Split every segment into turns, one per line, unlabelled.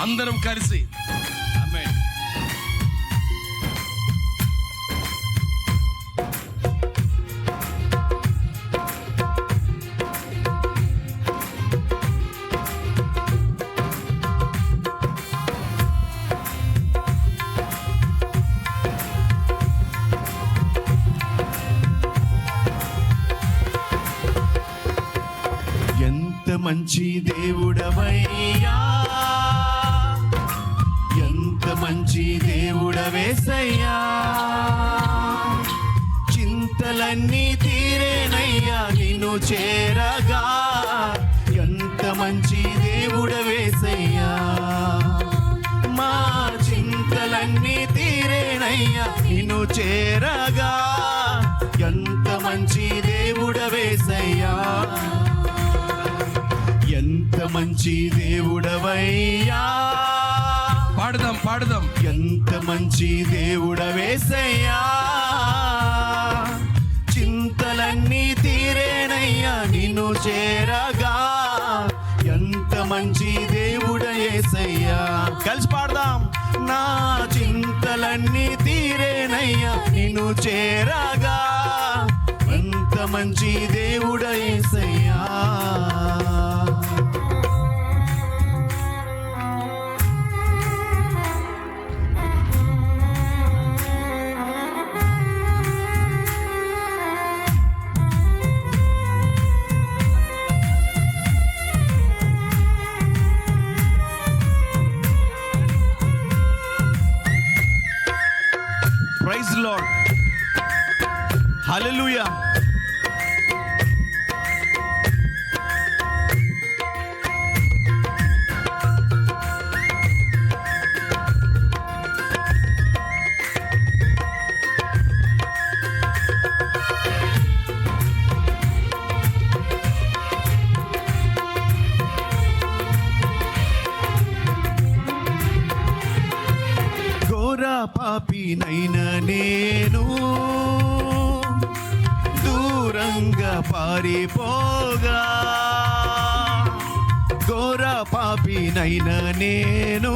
అందరం కలిసి ఆమేన్.
ఎంత మంచి దేవుడవయ్యా, ఎంత మంచి దేవుడవేసయ్యా, చింతలన్నీ తీరేనయ్యా నిన్ను చేరగా. ఎంత మంచి దేవుడవేసయ్యా, మా చింతలన్నీ తీరేనయ్యా నిన్ను చేరగా. ఎంత మంచి దేవుడవేసయ్యా, ఎంత మంచి దేవుడవయ్యా.
పాడదాం పాడదాం.
ఎంత మంచి దేవుడవేసయ్యా, చింతలన్నీ తీరేనయ్యా నిన్ను చేరగా. ఎంత మంచి దేవుడయేసయ్యా. కలిసి పాడదాం. నా చింతలన్నీ తీరేనయ్యా నిన్ను చేరగా. ఎంత మంచి దేవుడయేసయ్యా. ప్రైజ్ లార్డ్, హల్లెలూయా. పాపినైన నేను దూరంగా పారిపోగా, ఘోర పాపినైన నేను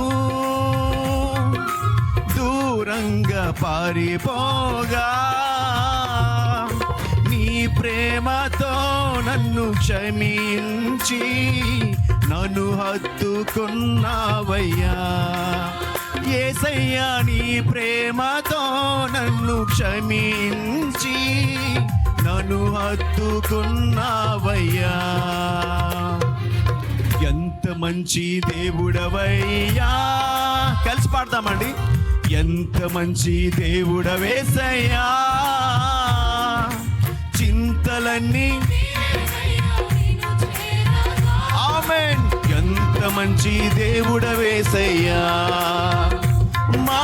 దూరంగా పారిపోగా. నీ ప్రేమతో నన్ను క్షమించి నన్ను హత్తుకున్నావయ్యా. యేసయ్యా నీ ప్రేమతో నన్ను క్షమించి నన్ను హత్తుకున్నావయ్యా. ఎంత మంచి దేవుడవయ్యా. కలిసి పాడతామండి. ఎంత మంచి దేవుడవేసయ్యా, చింతలన్నీ ఆమేన్. ఎంత మంచి దేవుడవేసయ్యా, మా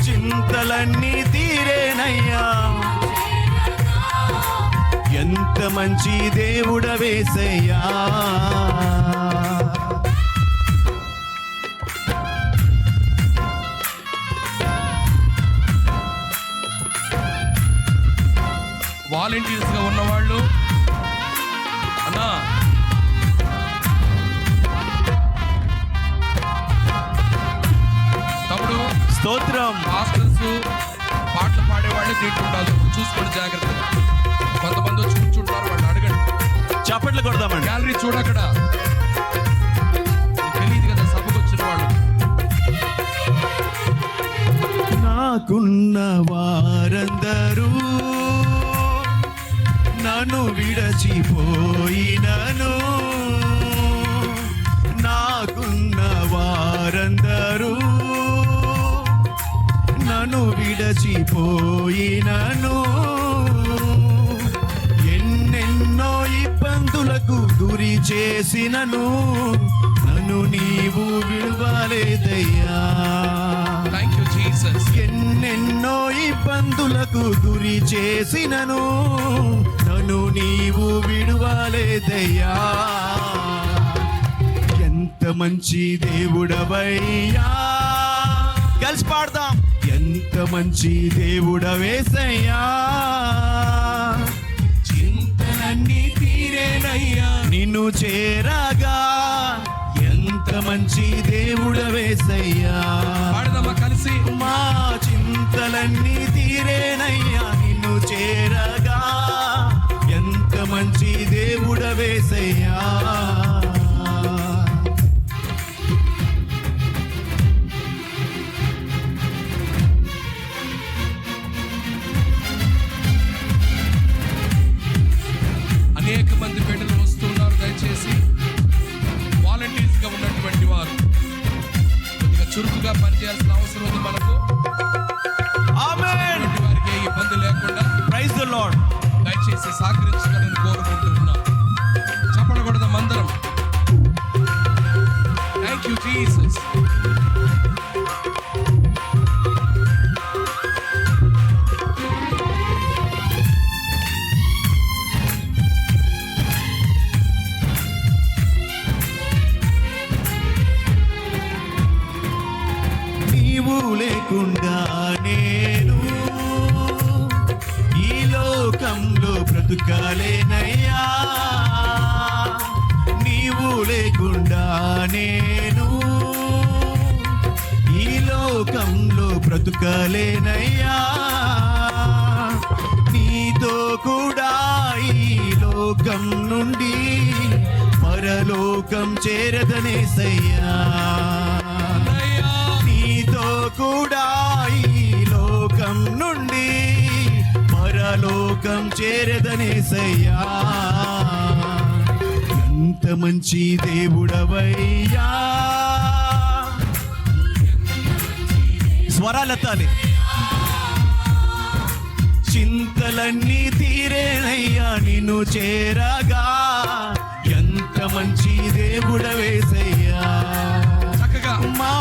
చింతలన్నీ తీరేనయ్యా. ఎంత మంచి దేవుడవేసయ్యా.
వాలంటీర్స్ గా ఉన్నవాళ్ళు అన్నా తమ్ముడు
స్తోత్రం.
మాస్టర్స్ పాటలు పాడేవాళ్ళే తింటుంటారు, చూసుకోండి జాగ్రత్తగా. కొంతమంది వచ్చి కూర్చుంటారు, వాళ్ళు అడగండి.
చప్పట్లు కొడదామండి.
గ్యాలరీ చూడక్కడ తెలియదు కదా సభకు వచ్చిన వాళ్ళు.
నాకున్న వారందరూ నన్ను విడచిపోయినను, నాకున్న వారందరూ నన్ను విడచిపోయినను. ఎన్నెన్నో ఇబ్బందులకు గురి చేసినను నన్ను నీవు విడువలేదయ్యా.
Thank you Jesus.
ఎన్నెన్నో ఇబ్బందులకు గురి చేసినను నన్ను నీవు విడువలేదయ్యా. ఎంత మంచి దేవుడవయ్యా. కలిసి పాడదాం. ఎంత మంచి దేవుడవేసయ్యా, చింతలన్నీ తీరేనయ్యా నిన్ను చేరగా. ఎంత మంచి దేవుడు దేవుడవేసయ్యా.
పాడదామా కలిసి?
మా చింతలన్నీ తీరేనయ్యా నిన్ను చేరగా, ఎంత మంచి దేవుడవేసయ్యా.
అనేక మంది బిడ్డలు వస్తున్నారు. దయచేసి వాలంటీర్స్ గా ఉన్నటువంటి వారు కొద్దిగా చురుకుగా పనిచేయాల్సిన అవసరం ఉంది మనకు.
ఆమేన్.
అటువంటి వారికి ఏ ఇబ్బంది లేకుండా
ప్రైజ్ ది లార్డ్.
దయచేసి సహకరించగలని కోరుకుంటూ ఉన్నాం. చెప్పకూడదు అందరం. Thank you Jesus.
నీవు లేకుండా నేను ఈ లోకంలో బ్రతుకాలేనయ్యా. నీవు లేకుండా నేను ఈ లోకంలో బ్రతుకాలేనయ్యా. నీతో కూడా ఈ లోకం నుండి పరలోకం చేరదనేసయ్యా. నీతో కూడా ఈ లోకం నుండి పరలోకం చేరదనేసయ్యా. ఎంత మంచి దేవుడవయ్యా. స్వరాలెత్తాలి. చింతలన్నీ తీరేనయ్యా నిన్ను చేరగా, ఎంత మంచి దేవుడవేసయ్యా.
చక్కగా
మా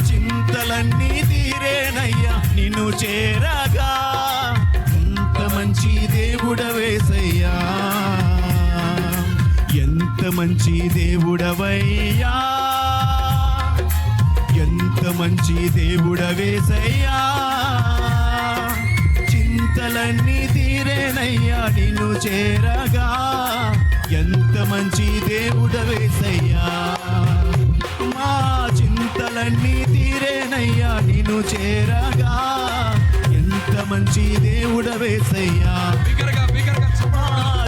చింతలన్నీ తీరేనయ్యా నిన్ను చేరగా, ఎంత మంచి దేవుడవేసయ్యా. ఎంత మంచి దేవుడవయ్యా, ఎంత మంచి దేవుడవేసయ్యా. చింతలన్నీ తీరేనయ్యా నిన్ను చేరగా, ఎంత మంచి దేవుడవేసయ్యా. మా చింతలన్నీ తీరేనయ్యా నిన్ను చేరగా, ఎంత మంచి దేవుడవేసయ్యా.
బిగ్గరగా బిగ్గరగా
మా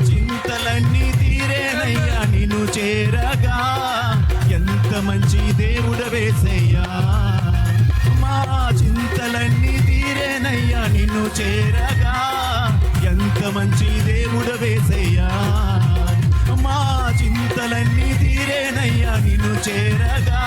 చింతలన్నీ తీరేనయ్యా నిన్ను చేరగా, ఎంత మంచి దేవుడవేసయ్యా. మా చింతలన్నీ తీరేనయ్యా నిన్ను చేరగా, ఎంత మంచి దేవుడవేసయ్యా. మా చింతలన్నీ తీరేనయ్యా నిన్ను చేరగా,